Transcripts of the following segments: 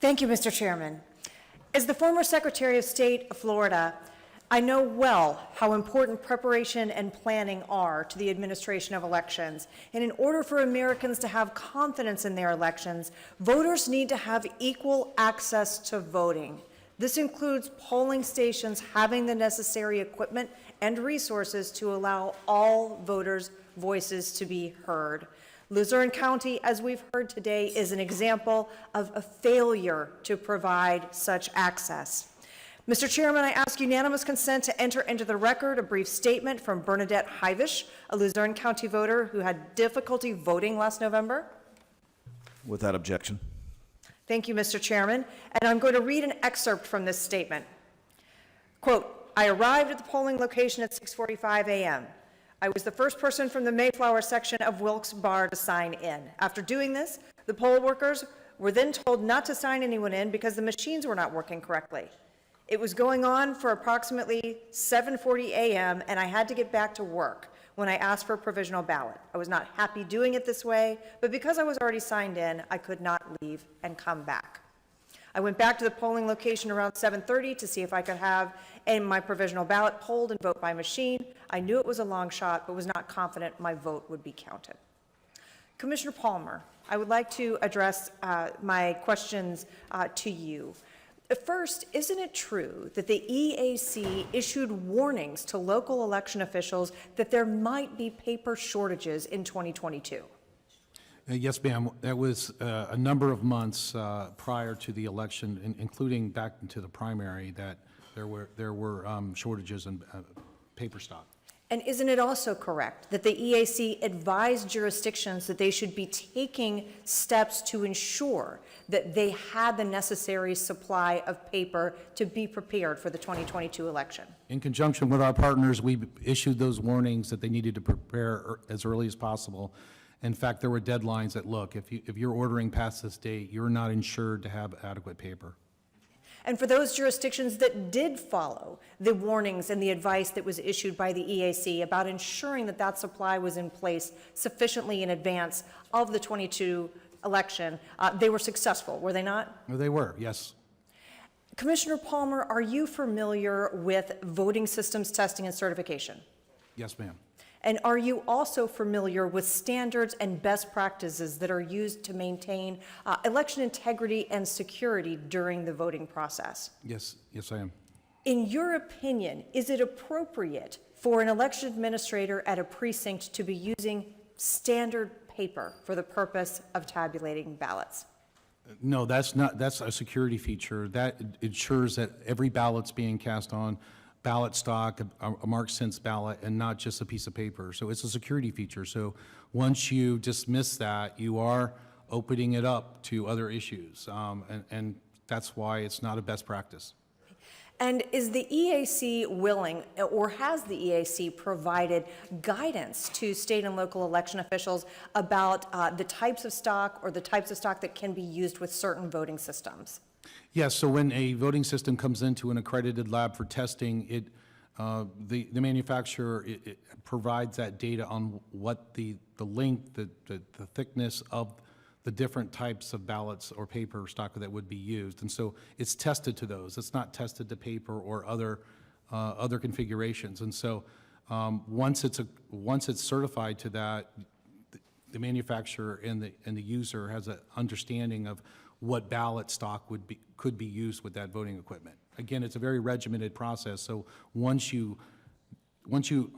Thank you, Mr. Chairman. As the former Secretary of State of Florida, I know well how important preparation and planning are to the administration of elections. And in order for Americans to have confidence in their elections, voters need to have equal access to voting. This includes polling stations having the necessary equipment and resources to allow all voters' voices to be heard. Luzerne County, as we've heard today, is an example of a failure to provide such access. Mr. Chairman, I ask unanimous consent to enter into the record a brief statement from Bernadette Hyvish, a Luzerne County voter who had difficulty voting last November. Without objection. Thank you, Mr. Chairman. And I'm going to read an excerpt from this statement. Quote, I arrived at the polling location at 6:45 a.m. I was the first person from the Mayflower section of Wilkes-Barre to sign in. After doing this, the poll workers were then told not to sign anyone in because the machines were not working correctly. It was going on for approximately 7:40 a.m. and I had to get back to work when I asked for a provisional ballot. I was not happy doing it this way, but because I was already signed in, I could not leave and come back. I went back to the polling location around 7:30 to see if I could have my provisional ballot polled and vote by machine. I knew it was a long shot, but was not confident my vote would be counted. Commissioner Palmer, I would like to address my questions to you. First, isn't it true that the EAC issued warnings to local election officials that there might be paper shortages in 2022? Yes, ma'am. That was a number of months prior to the election, including back into the primary, that there were shortages in paper stock. And isn't it also correct that the EAC advised jurisdictions that they should be taking steps to ensure that they had the necessary supply of paper to be prepared for the 2022 election? In conjunction with our partners, we issued those warnings that they needed to prepare as early as possible. In fact, there were deadlines that, look, if you're ordering past this date, you're not insured to have adequate paper. And for those jurisdictions that did follow the warnings and the advice that was issued by the EAC about ensuring that that supply was in place sufficiently in advance of the 22 election, they were successful, were they not? They were, yes. Commissioner Palmer, are you familiar with voting systems testing and certification? Yes, ma'am. And are you also familiar with standards and best practices that are used to maintain election integrity and security during the voting process? Yes, I am. In your opinion, is it appropriate for an election administrator at a precinct to be using standard paper for the purpose of tabulating ballots? No, that's a security feature. That ensures that every ballot's being cast on ballot stock, a marked sense ballot, and not just a piece of paper. So it's a security feature. So once you dismiss that, you are opening it up to other issues, and that's why it's not a best practice. And is the EAC willing, or has the EAC provided guidance to state and local election officials about the types of stock or the types of stock that can be used with certain voting systems? Yes, so when a voting system comes into an accredited lab for testing, the manufacturer provides that data on what the length, the thickness of the different types of ballots or paper stock that would be used. And so it's tested to those. It's not tested to paper or other configurations. And so once it's certified to that, the manufacturer and the user has an understanding of what ballot stock could be used with that voting equipment. Again, it's a very regimented process. So once you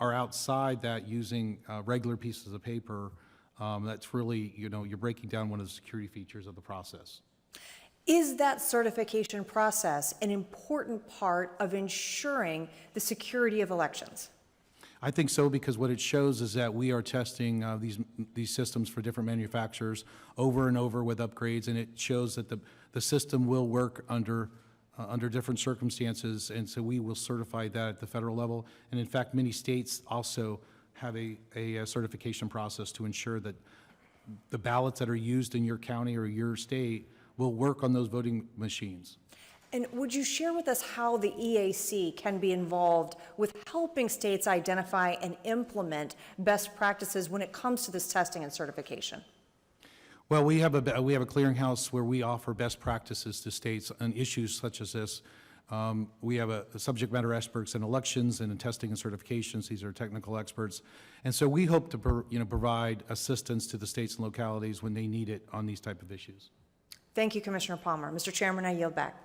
are outside that using regular pieces of paper, that's really, you're breaking down one of the security features of the process. Is that certification process an important part of ensuring the security of elections? I think so, because what it shows is that we are testing these systems for different manufacturers over and over with upgrades, and it shows that the system will work under different circumstances, and so we will certify that at the federal level. And in fact, many states also have a certification process to ensure that the ballots that are used in your county or your state will work on those voting machines. And would you share with us how the EAC can be involved with helping states identify and implement best practices when it comes to this testing and certification? Well, we have a clearinghouse where we offer best practices to states on issues such as this. We have a subject matter experts in elections and in testing and certifications. These are technical experts. And so we hope to provide assistance to the states and localities when they need it on these type of issues. Thank you, Commissioner Palmer. Mr. Chairman, I yield back.